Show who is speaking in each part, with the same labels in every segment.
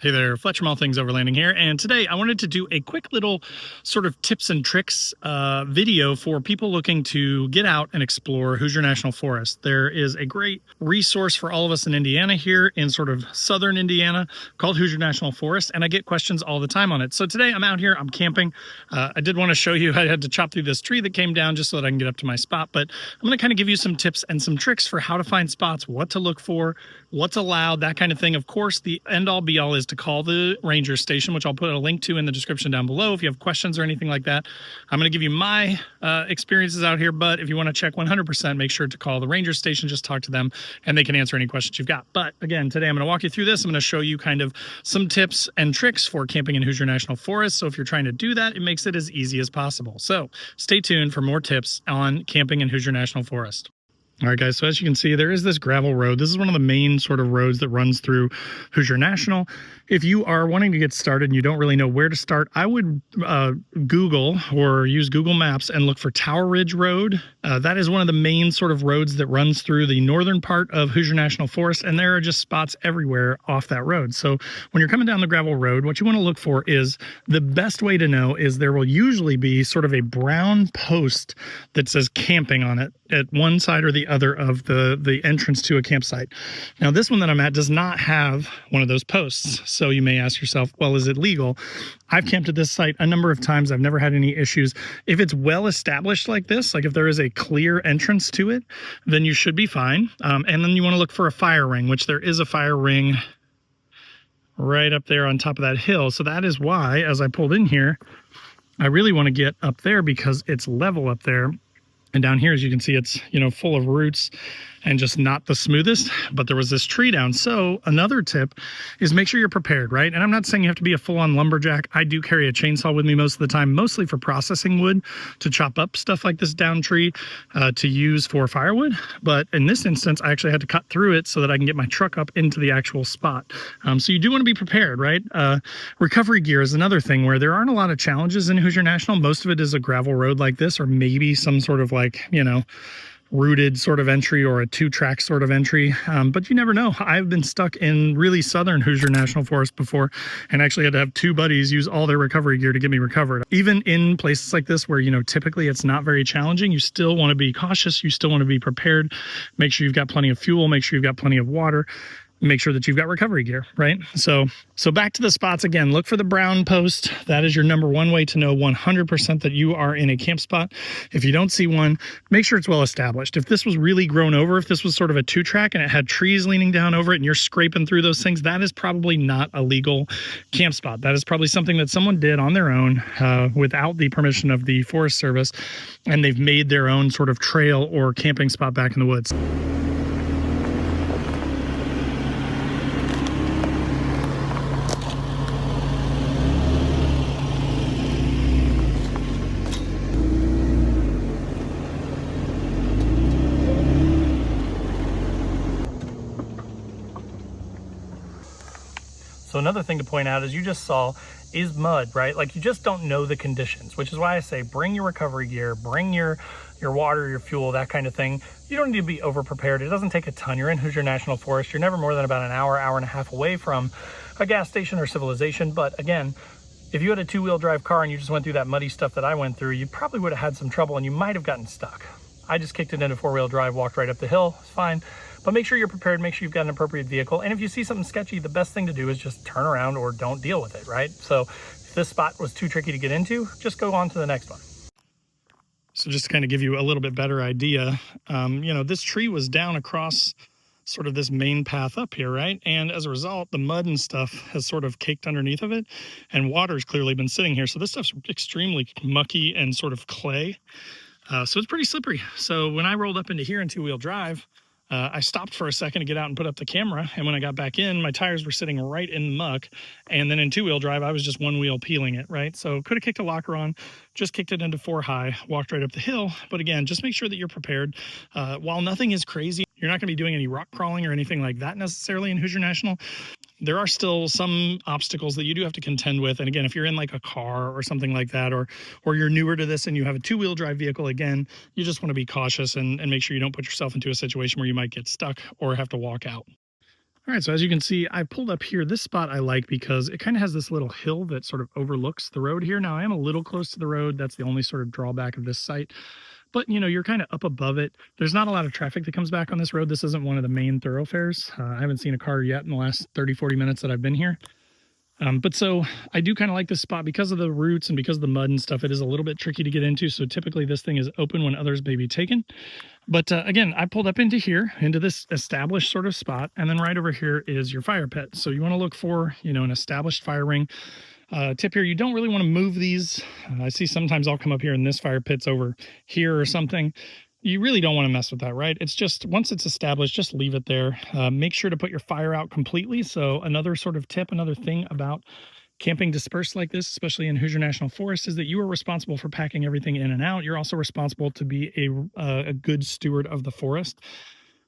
Speaker 1: Hey there, Fletcher from All Things Overlanding here, and today I wanted to do a quick little sort of tips and tricks video for people looking to get out and explore Hoosier National Forest. There is a great resource for all of us in Indiana here in sort of southern Indiana called Hoosier National Forest, and I get questions all the time on it. So today I'm out here, I'm camping. I did want to show you I had to chop through this tree that came down just so that I can get up to my spot, but I'm going to kind of give you some tips and some tricks for how to find spots, what to look for, what's allowed, that kind of thing. Of course, the end-all be-all is to call the ranger station, which I'll put a link to in the description down below if you have questions or anything like that. I'm going to give you my experiences out here, but if you want to check 100%, make sure to call the ranger station, just talk to them, and they can answer any questions you've got. But again, today I'm going to walk you through this. I'm going to show you kind of some tips and tricks for camping in Hoosier National Forest. So if you're trying to do that, it makes it as easy as possible. So stay tuned for more tips on camping in Hoosier National Forest. All right, guys, so as you can see, there is this gravel road. This is one of the main sort of roads that runs through Hoosier National. If you are wanting to get started and you don't really know where to start, I would Google or use Google Maps and look for Tower Ridge Road. That is one of the main sort of roads that runs through the northern part of Hoosier National Forest, and there are just spots everywhere off that road. So when you're coming down the gravel road, what you want to look for is the best way to know is there will usually be sort of a brown post that says camping on it at one side or the other of the entrance to a campsite. Now, this one that I'm at does not have one of those posts. So you may ask yourself, well, is it legal? I've camped at this site a number of times. I've never had any issues. If it's well established like this, like if there is a clear entrance to it, then you should be fine. And then you want to look for a fire ring, which there is a fire ring right up there on top of that hill. So that is why, as I pulled in here, I really want to get up there because it's level up there. And down here, as you can see, it's, full of roots and just not the smoothest, but there was this tree down. So another tip is make sure you're prepared, right? And I'm not saying you have to be a full-on lumberjack. I do carry a chainsaw with me most of the time, mostly for processing wood, to chop up stuff like this down tree to use for firewood. But in this instance, I actually had to cut through it so that I can get my truck up into the actual spot. So you do want to be prepared, right? Recovery gear is another thing where there aren't a lot of challenges in Hoosier National. Most of it is a gravel road like this, or maybe some sort of rooted sort of entry or a two-track sort of entry, but you never know. I've been stuck in really southern Hoosier National Forest before and actually had to have two buddies use all their recovery gear to get me recovered. Even in places like this where, typically it's not very challenging, you still want to be cautious, you still want to be prepared, make sure you've got plenty of fuel, make sure you've got plenty of water, make sure that you've got recovery gear, right? So back to the spots again, look for the brown post. That is your number one way to know 100% that you are in a camp spot. If you don't see one, make sure it's well established. If this was really grown over, if this was sort of a two-track and it had trees leaning down over it and you're scraping through those things, that is probably not a legal camp spot. That is probably something that someone did on their own without the permission of the Forest Service, and they've made their own sort of trail or camping spot back in the woods. So another thing to point out, as you just saw, is mud, right? Like, you just don't know the conditions, which is why I say bring your recovery gear, bring your water, your fuel, that kind of thing. You don't need to be over prepared. It doesn't take a ton. You're in Hoosier National Forest. You're never more than about an hour, hour and a half away from a gas station or civilization. But again, if you had a two-wheel drive car and you just went through that muddy stuff that I went through, you probably would have had some trouble and you might have gotten stuck. I just kicked it into four-wheel drive, walked right up the hill, it's fine. But make sure you're prepared, make sure you've got an appropriate vehicle. And if you see something sketchy, the best thing to do is just turn around or don't deal with it, right? So if this spot was too tricky to get into, just go on to the next one. So just to kind of give you a little bit better idea, this tree was down across sort of this main path up here, right? And as a result, the mud and stuff has sort of caked underneath of it, and water's clearly been sitting here. So this stuff's extremely mucky and sort of clay. So it's pretty slippery. So when I rolled up into here in two-wheel drive, I stopped for a second to get out and put up the camera. And when I got back in, my tires were sitting right in the muck. And then in two-wheel drive, I was just one wheel peeling it, right? So could have kicked a locker on, just kicked it into four high, walked right up the hill. But again, just make sure that you're prepared. While nothing is crazy, you're not going to be doing any rock crawling or anything like that necessarily in Hoosier National. There are still some obstacles that you do have to contend with. And again, if you're in like a car or something like that, or you're newer to this and you have a two-wheel drive vehicle, again, you just want to be cautious and make sure you don't put yourself into a situation where you might get stuck or have to walk out. All right, so as you can see, I pulled up here. This spot I like because it kind of has this little hill that sort of overlooks the road here. Now, I am a little close to the road. That's the only sort of drawback of this site. But, you're kind of up above it. There's not a lot of traffic that comes back on this road. This isn't one of the main thoroughfares. I haven't seen a car yet in the last 30, 40 minutes that I've been here. But so I do kind of like this spot because of the roots and because of the mud and stuff. It is a little bit tricky to get into. So typically this thing is open when others may be taken. But again, I pulled up into here, into this established sort of spot. And then right over here is your fire pit. So you want to look for, an established fire ring. Tip here, you don't really want to move these. I see sometimes I'll come up here and this fire pit's over here or something. You really don't want to mess with that, right? It's just, once it's established, just leave it there. Make sure to put your fire out completely. So another sort of tip, another thing about camping dispersed like this, especially in Hoosier National Forest, is that you are responsible for packing everything in and out. You're also responsible to be a good steward of the forest.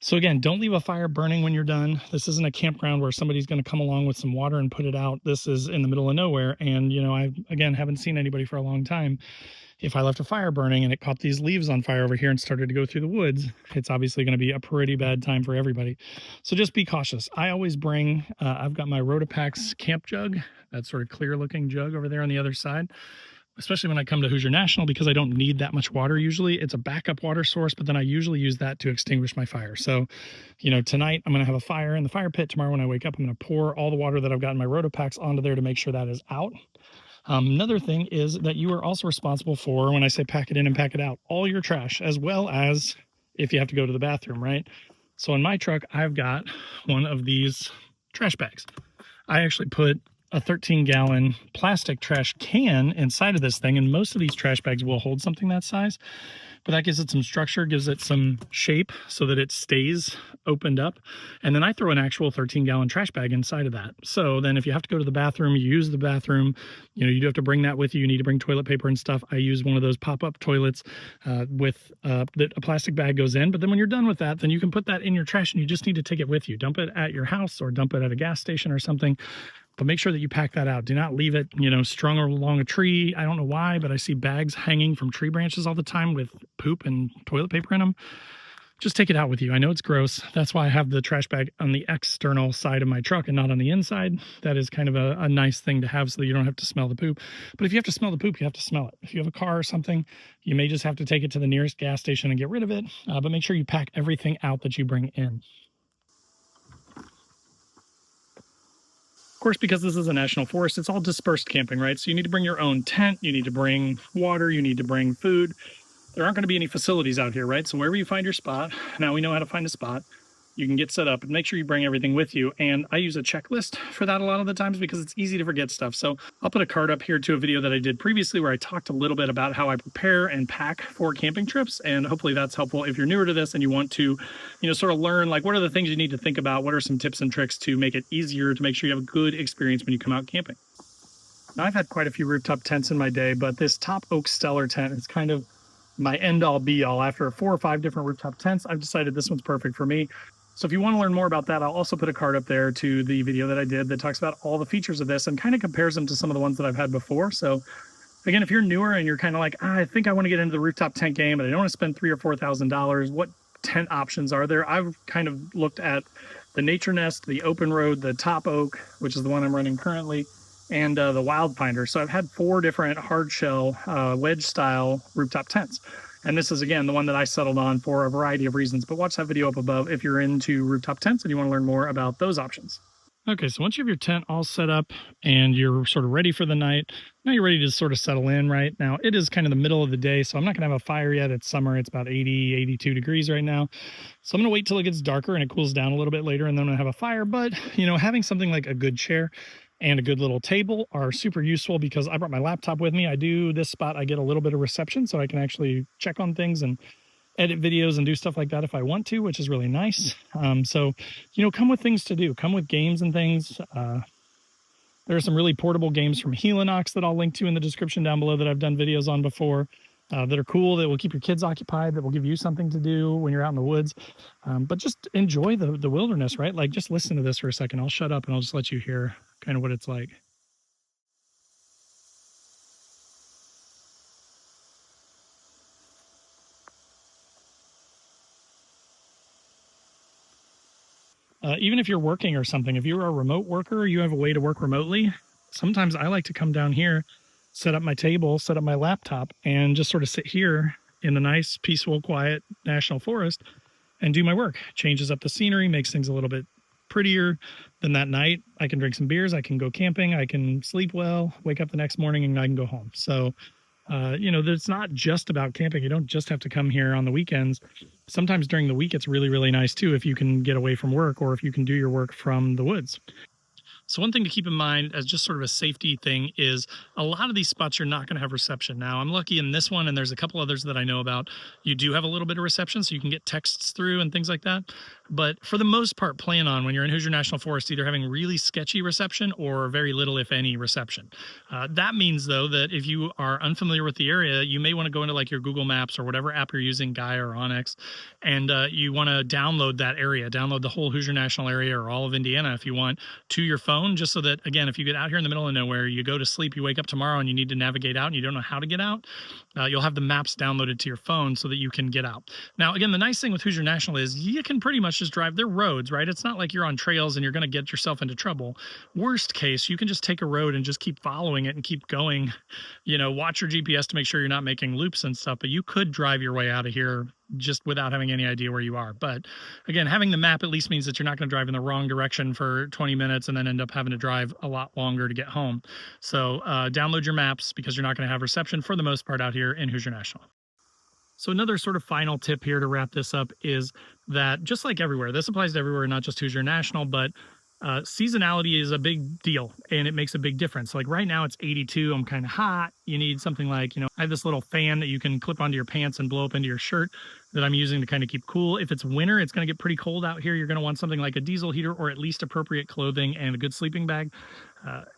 Speaker 1: So again, don't leave a fire burning when you're done. This isn't a campground where somebody's going to come along with some water and put it out. This is in the middle of nowhere. And, I, again, haven't seen anybody for a long time. If I left a fire burning and it caught these leaves on fire over here and started to go through the woods, it's obviously going to be a pretty bad time for everybody. So just be cautious. I always bring, I've got my Rotopax camp jug, that sort of clear looking jug over there on the other side. Especially when I come to Hoosier National, because I don't need that much water usually. It's a backup water source, but then I usually use that to extinguish my fire. So, tonight I'm going to have a fire in the fire pit. Tomorrow when I wake up, I'm going to pour all the water that I've got in my Rotopax onto there to make sure that is out. Another thing is that you are also responsible for, when I say pack it in and pack it out, all your trash, as well as if you have to go to the bathroom, right? So in my truck, I've got one of these trash bags. I actually put a 13-gallon plastic trash can inside of this thing, and most of these trash bags will hold something that size, but that gives it some structure, gives it some shape so that it stays opened up. And then I throw an actual 13-gallon trash bag inside of that. So then if you have to go to the bathroom, you use the bathroom, you do have to bring that with you. You need to bring toilet paper and stuff. I use one of those pop-up toilets with that a plastic bag goes in. But then when you're done with that, then you can put that in your trash, and you just need to take it with you. Dump it at your house or dump it at a gas station or something. But make sure that you pack that out. Do not leave it, strung along a tree. I don't know why, but I see bags hanging from tree branches all the time with poop and toilet paper in them. Just take it out with you. I know it's gross. That's why I have the trash bag on the external side of my truck and not on the inside. That is kind of a nice thing to have so that you don't have to smell the poop. But if you have to smell the poop, you have to smell it. If you have a car or something, you may just have to take it to the nearest gas station and get rid of it. But make sure you pack everything out that you bring in. Of course, because this is a national forest, it's all dispersed camping, right? So you need to bring your own tent, you need to bring water, you need to bring food. There aren't going to be any facilities out here, right? So wherever you find your spot, now we know how to find a spot, you can get set up and make sure you bring everything with you. And I use a checklist for that a lot of the times because it's easy to forget stuff. So I'll put a card up here to a video that I did previously where I talked a little bit about how I prepare and pack for camping trips. And hopefully that's helpful if you're newer to this and you want to, sort of learn like what are the things you need to think about? What are some tips and tricks to make it easier to make sure you have a good experience when you come out camping? Now I've had quite a few rooftop tents in my day, but this Top Oak Stellar tent is kind of my end all be all. After 4 or 5 different rooftop tents, I've decided this one's perfect for me. So if you want to learn more about that, I'll also put a card up there to the video that I did that talks about all the features of this and kind of compares them to some of the ones that I've had before. So again, if you're newer and you're kind of like, I think I want to get into the rooftop tent game, but I don't want to spend $3,000 or $4,000, what tent options are there? I've kind of looked at the Nature Nest, the Open Road, the Top Oak, which is the one I'm running currently, and the Wildfinder. So I've had 4 different hard shell wedge style rooftop tents. And this is, again, the one that I settled on for a variety of reasons. But watch that video up above if you're into rooftop tents and you want to learn more about those options. Okay, so once you have your tent all set up and you're sort of ready for the night, now you're ready to sort of settle in right now. It is kind of the middle of the day, so I'm not going to have a fire yet. It's summer. It's about 80, 82 degrees right now. So I'm going to wait till it gets darker and it cools down a little bit later, and then I'm going to have a fire. But, having something like a good chair and a good little table are super useful because I brought my laptop with me. This spot, I get a little bit of reception, so I can actually check on things and edit videos and do stuff like that if I want to, which is really nice. So, come with things to do. Come with games and things. There are some really portable games from Helinox that I'll link to in the description down below that I've done videos on before that are cool, that will keep your kids occupied, that will give you something to do when you're out in the woods. But just enjoy the wilderness, right? Like, just listen to this for a second. I'll shut up and I'll just let you hear kind of what it's like. Even if you're working or something, if you're a remote worker or you have a way to work remotely, sometimes I like to come down here, set up my table, set up my laptop, and just sort of sit here in the nice, peaceful, quiet national forest and do my work. Changes up the scenery, makes things a little bit prettier. Then that night, I can drink some beers, I can go camping, I can sleep well, wake up the next morning, and I can go home. So, it's not just about camping. You don't just have to come here on the weekends. Sometimes during the week, it's really, really nice too if you can get away from work or if you can do your work from the woods. So one thing to keep in mind as just sort of a safety thing is a lot of these spots you're not going to have reception. Now, I'm lucky in this one, and there's a couple others that I know about. You do have a little bit of reception, so you can get texts through and things like that. But for the most part, plan on when you're in Hoosier National Forest either having really sketchy reception or very little, if any, reception. That means, though, that if you are unfamiliar with the area, you may want to go into like your Google Maps or whatever app you're using, Gaia or Onyx, and you want to download that area, download the whole Hoosier National area or all of Indiana if you want to your phone, just so that, again, if you get out here in the middle of nowhere, you go to sleep, you wake up tomorrow and you need to navigate out and you don't know how to get out, you'll have the maps downloaded to your phone so that you can get out. Now, again, the nice thing with Hoosier National is you can pretty much just drive. They're roads, right? It's not like you're on trails and you're going to get yourself into trouble. Worst case, you can just take a road and just keep following it and keep going. Watch your GPS to make sure you're not making loops and stuff, but you could drive your way out of here just without having any idea where you are. But again, having the map at least means that you're not going to drive in the wrong direction for 20 minutes and then end up having to drive a lot longer to get home. So download your maps because you're not going to have reception for the most part out here in Hoosier National. So another sort of final tip here to wrap this up is that just like everywhere, this applies to everywhere, not just Hoosier National, but seasonality is a big deal and it makes a big difference. Like right now it's 82. I'm kind of hot. You need something like, I have this little fan that you can clip onto your pants and blow up into your shirt that I'm using to kind of keep cool. If it's winter, it's going to get pretty cold out here. You're going to want something like a diesel heater or at least appropriate clothing and a good sleeping bag.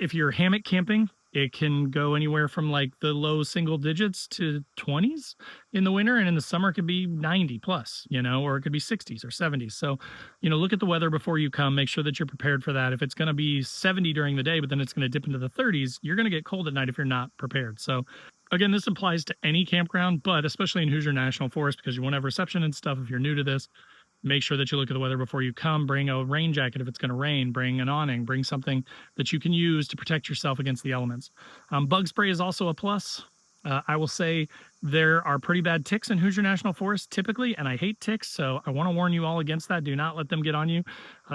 Speaker 1: If you're hammock camping, it can go anywhere from like the low single digits to 20s in the winter, and in the summer it could be 90 plus, or it could be 60s or 70s. So, look at the weather before you come, make sure that you're prepared for that. If it's going to be 70 during the day, but then it's going to dip into the 30s, you're going to get cold at night if you're not prepared. So again, this applies to any campground, but especially in Hoosier National Forest because you won't have reception and stuff if you're new to this. Make sure that you look at the weather before you come. Bring a rain jacket if it's going to rain. Bring an awning. Bring something that you can use to protect yourself against the elements. Bug spray is also a plus. I will say there are pretty bad ticks in Hoosier National Forest typically, and I hate ticks, so I want to warn you all against that. Do not let them get on you.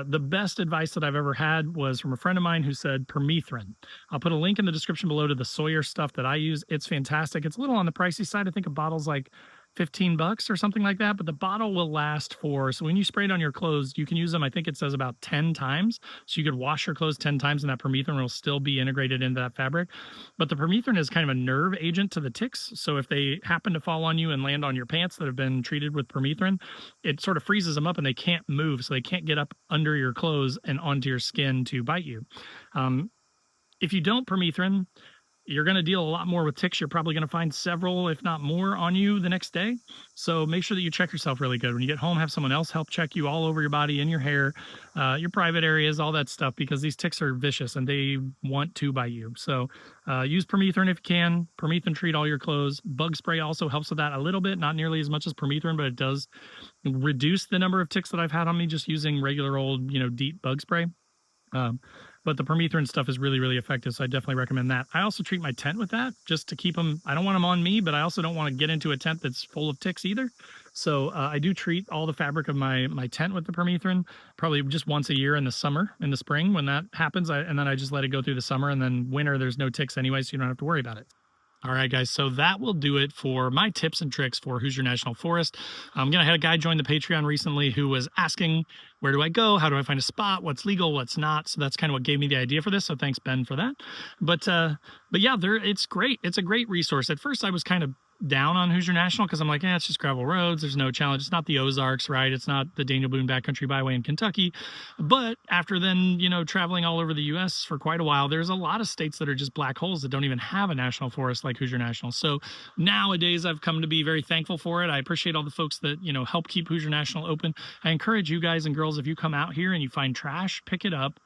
Speaker 1: The best advice that I've ever had was from a friend of mine who said permethrin. I'll put a link in the description below to the Sawyer stuff that I use. It's fantastic. It's a little on the pricey side. I think a bottle's like $15 or something like that, but the bottle will last so when you spray it on your clothes, you can use them, I think it says about 10 times. So you could wash your clothes 10 times and that permethrin will still be integrated into that fabric. But the permethrin is kind of a nerve agent to the ticks. So if they happen to fall on you and land on your pants that have been treated with permethrin, it sort of freezes them up and they can't move. So they can't get up under your clothes and onto your skin to bite you. If you don't permethrin, you're going to deal a lot more with ticks. You're probably going to find several, if not more, on you the next day. So make sure that you check yourself really good. When you get home, have someone else help check you all over your body, in your hair, your private areas, all that stuff, because these ticks are vicious and they want to bite you. So use permethrin if you can. Permethrin treat all your clothes. Bug spray also helps with that a little bit, not nearly as much as permethrin, but it does reduce the number of ticks that I've had on me just using regular old, DEET bug spray. But the permethrin stuff is really, really effective, so I definitely recommend that. I also treat my tent with that just to keep them. I don't want them on me, but I also don't want to get into a tent that's full of ticks either. So I do treat all the fabric of my tent with the permethrin, probably just once a year in the summer, in the spring when that happens. And then I just let it go through the summer, and then winter there's no ticks anyway, so you don't have to worry about it. All right, guys, so that will do it for my tips and tricks for Hoosier National Forest. I had a guy join the Patreon recently who was asking, where do I go? How do I find a spot? What's legal? What's not? So that's kind of what gave me the idea for this. So thanks, Ben, for that. But yeah, it's great. It's a great resource. At first, I was kind of down on Hoosier National because I'm like, it's just gravel roads. There's no challenge. It's not the Ozarks, right? It's not the Daniel Boone Backcountry Byway in Kentucky. But after then, traveling all over the U.S. for quite a while, there's a lot of states that are just black holes that don't even have a national forest like Hoosier National. So nowadays, I've come to be very thankful for it. I appreciate all the folks that, help keep Hoosier National open. I encourage you guys and girls, if you come out here and you find trash, pick it up.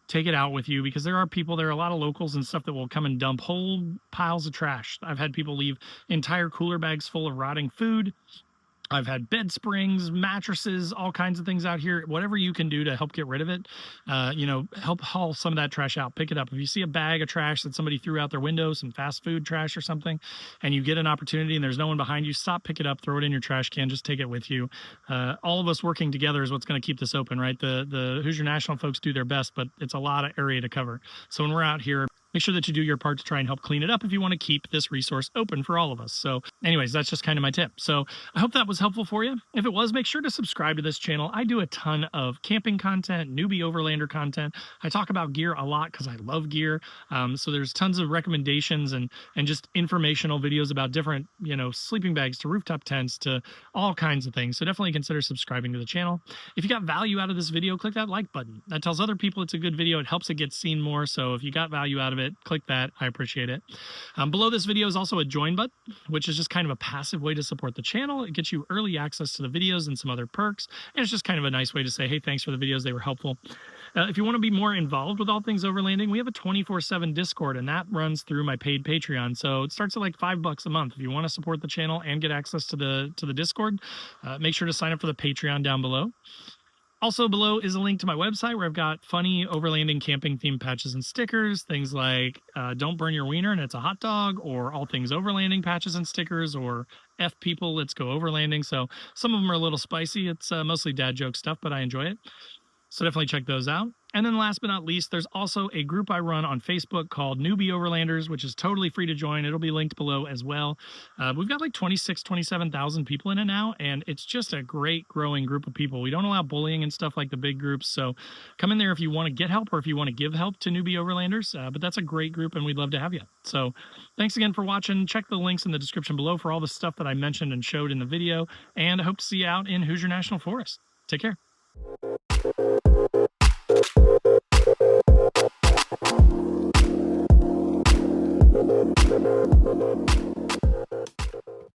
Speaker 1: Take it out with you, because there are a lot of locals and stuff that will come and dump whole piles of trash. I've had people leave entire cooler bags full of rotting food, I've had bed springs, mattresses, all kinds of things out here. Whatever you can do to help get rid of it, help haul some of that trash out. Pick it up. If you see a bag of trash that somebody threw out their window, some fast food trash or something, and you get an opportunity and there's no one behind you, stop, pick it up, throw it in your trash can. Just take it with you. All of us working together is what's going to keep this open, right? The Hoosier National folks do their best, but it's a lot of area to cover. So when we're out here, make sure that you do your part to try and help clean it up if you want to keep this resource open for all of us. So anyways, that's just kind of my tip. So I hope that was helpful for you. If it was, make sure to subscribe to this channel. I do a ton of camping content, newbie overlander content. I talk about gear a lot because I love gear. So there's tons of recommendations and just informational videos about different, sleeping bags to rooftop tents to all kinds of things. So definitely consider subscribing to the channel. If you got value out of this video, click that like button. That tells other people it's a good video. It helps it get seen more. So if you got value out of it, click that. I appreciate it. Below this video is also a join button, which is just kind of a passive way to support the channel. It gets you early access to the videos and some other perks. And it's just kind of a nice way to say, hey, thanks for the videos. They were helpful. If you want to be more involved with all things overlanding, we have a 24/7 Discord, and that runs through my paid Patreon. So it starts at like $5 a month. If you want to support the channel and get access to the Discord, make sure to sign up for the Patreon down below. Also below is a link to my website where I've got funny overlanding camping themed patches and stickers, things like don't burn your wiener and it's a hot dog, or all things overlanding patches and stickers, or F people, let's go overlanding. So some of them are a little spicy. It's mostly dad joke stuff, but I enjoy it. So definitely check those out. And then last but not least, there's also a group I run on Facebook called Newbie Overlanders, which is totally free to join. It'll be linked below as well. We've got like 27,000 people in it now, and it's just a great growing group of people. We don't allow bullying and stuff like the big groups, so come in there if you want to get help or if you want to give help to Newbie Overlanders. But that's a great group, and we'd love to have you. So thanks again for watching. Check the links in the description below for all the stuff that I mentioned and showed in the video, and I hope to see you out in Hoosier National Forest. Take care. Thank you.